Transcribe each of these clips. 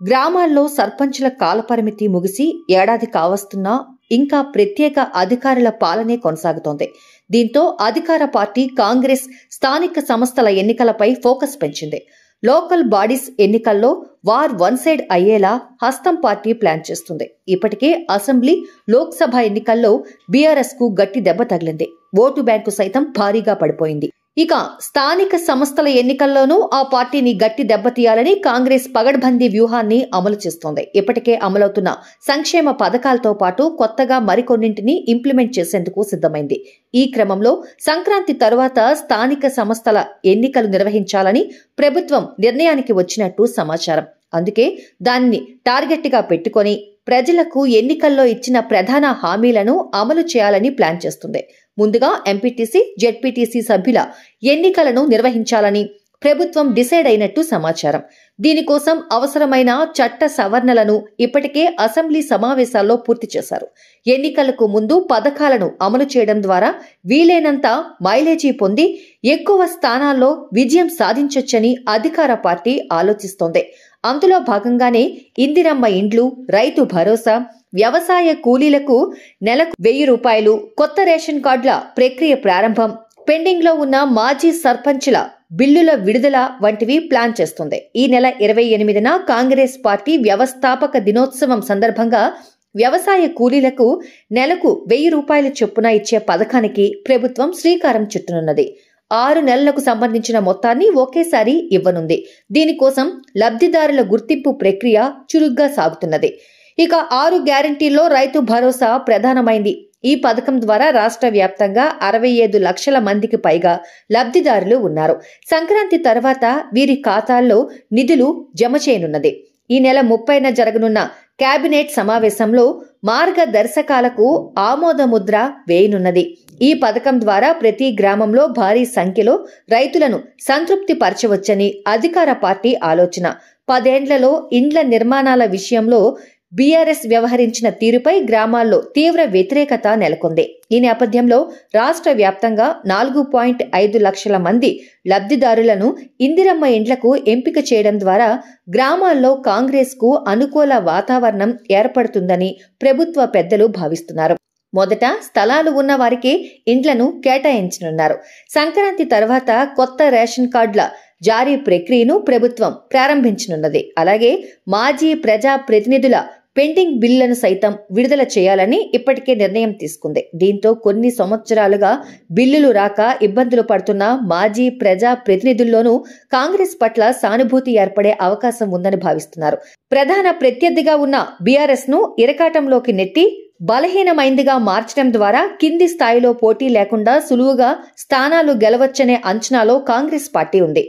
గ్రామాల్లో సర్పంచుల కాలపరిమితి ముగిసి ఏడాది కావస్తున్నా ఇంకా ప్రత్యేక అధికారుల పాలనే కొనసాగుతోంది. దీంతో అధికార పార్టీ కాంగ్రెస్ స్థానిక సంస్థల ఎన్నికలపై ఫోకస్ పెంచింది. లోకల్ బాడీస్ ఎన్నికల్లో వార్ వన్ సైడ్ అయ్యేలా హస్తం పార్టీ ప్లాన్ చేస్తుంది. ఇప్పటికే అసెంబ్లీ, లోక్సభ ఎన్నికల్లో బీఆర్ఎస్ కు గట్టి దెబ్బ తగిలింది. ఓటు బ్యాంకు సైతం భారీగా పడిపోయింది. ఇక స్థానిక సంస్థల ఎన్నికల్లోనూ ఆ పార్టీని గట్టి దెబ్బతీయాలని కాంగ్రెస్ పగడ్బందీ వ్యూహాన్ని అమలు చేస్తోంది. ఇప్పటికే అమలవుతున్న సంక్షేమ పథకాలతో పాటు కొత్తగా మరికొన్నింటిని ఇంప్లిమెంట్ చేసేందుకు సిద్ధమైంది. ఈ క్రమంలో సంక్రాంతి తరువాత స్థానిక సంస్థల ఎన్నికలు నిర్వహించాలని ప్రభుత్వం నిర్ణయానికి వచ్చినట్టు సమాచారం. అందుకే దాన్ని టార్గెట్ గా పెట్టుకొని ప్రజలకు ఎన్నికల్లో ఇచ్చిన ప్రధాన హామీలను అమలు చేయాలని ప్లాన్ చేస్తుంది. ముందుగా ఎంపీటీసీ, జెడ్పీటీసీ సభ్యుల ఎన్నికలను నిర్వహించాలని ప్రభుత్వం డిసైడ్ అయినట్టు సమాచారం. దీనికోసం అవసరమైన చట్ట సవరణలను ఇప్పటికే అసెంబ్లీ సమావేశాల్లో పూర్తి చేశారు. ఎన్నికలకు ముందు పథకాలను అమలు చేయడం ద్వారా వీలైనంత మైలేజీ పొంది ఎక్కువ స్థానాల్లో విజయం సాధించొచ్చని అధికార పార్టీ ఆలోచిస్తోంది. అందులో భాగంగానే ఇందిరమ్మ ఇండ్లు, రైతు భరోసా, వ్యవసాయ కూలీలకు నెలకు 1000 రూపాయలు, కొత్త రేషన్ కార్డుల ప్రక్రియ ప్రారంభం, పెండింగ్ లో ఉన్న మాజీ సర్పంచుల బిల్లుల విడుదల వంటివి ప్లాన్ చేస్తుంది. ఈ నెల 28న కాంగ్రెస్ పార్టీ వ్యవస్థాపక దినోత్సవం సందర్భంగా వ్యవసాయ కూలీలకు నెలకు 1000 రూపాయల చొప్పున ఇచ్చే పథకానికి ప్రభుత్వం శ్రీకారం చుట్టనున్నది. 6 నెలలకు సంబంధించిన మొత్తాన్ని ఒకేసారి ఇవ్వనుంది. దీనికోసం లబ్ధిదారుల గుర్తింపు ప్రక్రియ చురుగ్గా సాగుతున్నది. ఇక 6 గ్యారంటీల్లో రైతు భరోసా ప్రధానమైంది. ఈ పథకం ద్వారా రాష్ట్ర వ్యాప్తంగా 65 లక్షల మందికి పైగా లబ్ధిదారులు ఉన్నారు. సంక్రాంతి తర్వాత వీరి ఖాతాల్లో నిధులు జమ చేయనున్నది. ఈ నెల 30న జరగనున్న కేబినెట్ సమావేశంలో మార్గదర్శకాలకు ఆమోద ముద్ర వేయనున్నది. ఈ పథకం ద్వారా ప్రతి గ్రామంలో భారీ సంఖ్యలో రైతులను సంతృప్తి పరచవచ్చని అధికార పార్టీ ఆలోచన. 10 ఏండ్లలో ఇండ్ల నిర్మాణాల విషయంలో బీఆర్ఎస్ వ్యవహరించిన తీరుపై గ్రామాల్లో తీవ్ర వ్యతిరేకత నెలకొంది. ఈ నేపథ్యంలో రాష్ట్ర వ్యాప్తంగా 4.5 లక్షల మంది లబ్ధిదారులను ఇందిరమ్మ ఇండ్లకు ఎంపిక చేయడం ద్వారా గ్రామాల్లో కాంగ్రెస్ కు అనుకూల వాతావరణం ఏర్పడుతుందని ప్రభుత్వ పెద్దలు భావిస్తున్నారు. మొదట స్థలాలు ఉన్న వారికి ఇండ్లను కేటాయించనున్నారు. సంక్రాంతి తర్వాత కొత్త రేషన్ కార్డుల జారీ ప్రక్రియను ప్రభుత్వం ప్రారంభించనున్నది. అలాగే మాజీ ప్రజా ప్రతినిధుల పెండింగ్ బిల్లులను సైతం విడుదల చేయాలని ఇప్పటికే నిర్ణయం తీసుకుంది. దీంతో కొన్ని సంవత్సరాలుగా బిల్లులు రాక ఇబ్బందులు పడుతున్న మాజీ ప్రజా ప్రతినిధుల్లోనూ కాంగ్రెస్ పట్ల సానుభూతి ఏర్పడే అవకాశం ఉందని భావిస్తున్నారు. ప్రధాన ప్రత్యర్థిగా ఉన్న బీఆర్ఎస్ ను ఇరకాటంలోకి నెట్టి బలహీనమైందిగా మార్చడం ద్వారా కింది స్థాయిలో పోటీ లేకుండా సులువుగా స్థానాలు గెలవచ్చనే అంచనాలో కాంగ్రెస్ పార్టీ ఉంది.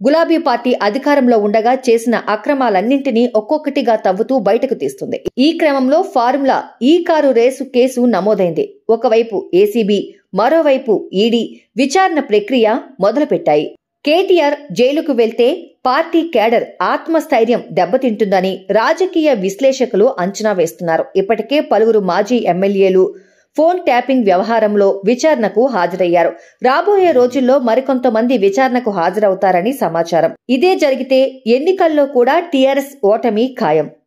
గులాబీ పార్టీ అధికారంలో ఉండగా చేసిన అక్రమాలన్నింటినీ ఒక్కొక్కటిగా తవ్వుతూ బయటకు తీస్తుంది. ఈ క్రమంలో ఫార్ములా ఈ కారు రేసు కేసు నమోదైంది. ఒకవైపు ఏసీబీ, మరోవైపు ఈడీ విచారణ ప్రక్రియ మొదలుపెట్టాయి. కేటీఆర్ జైలుకు వెళ్తే పార్టీ కేడర్ ఆత్మస్థైర్యం దెబ్బతింటుందని రాజకీయ విశ్లేషకులు అంచనా వేస్తున్నారు. ఇప్పటికే పలువురు మాజీ ఎమ్మెల్యేలు ఫోన్ ట్యాపింగ్ వ్యవహారంలో విచారణకు హాజరయ్యారు. రాబోయే రోజుల్లో మరికొంతమంది విచారణకు హాజరవుతారని సమాచారం. ఇదే జరిగితే ఎన్నికల్లో కూడా టీఆర్ఎస్ ఓటమి ఖాయం.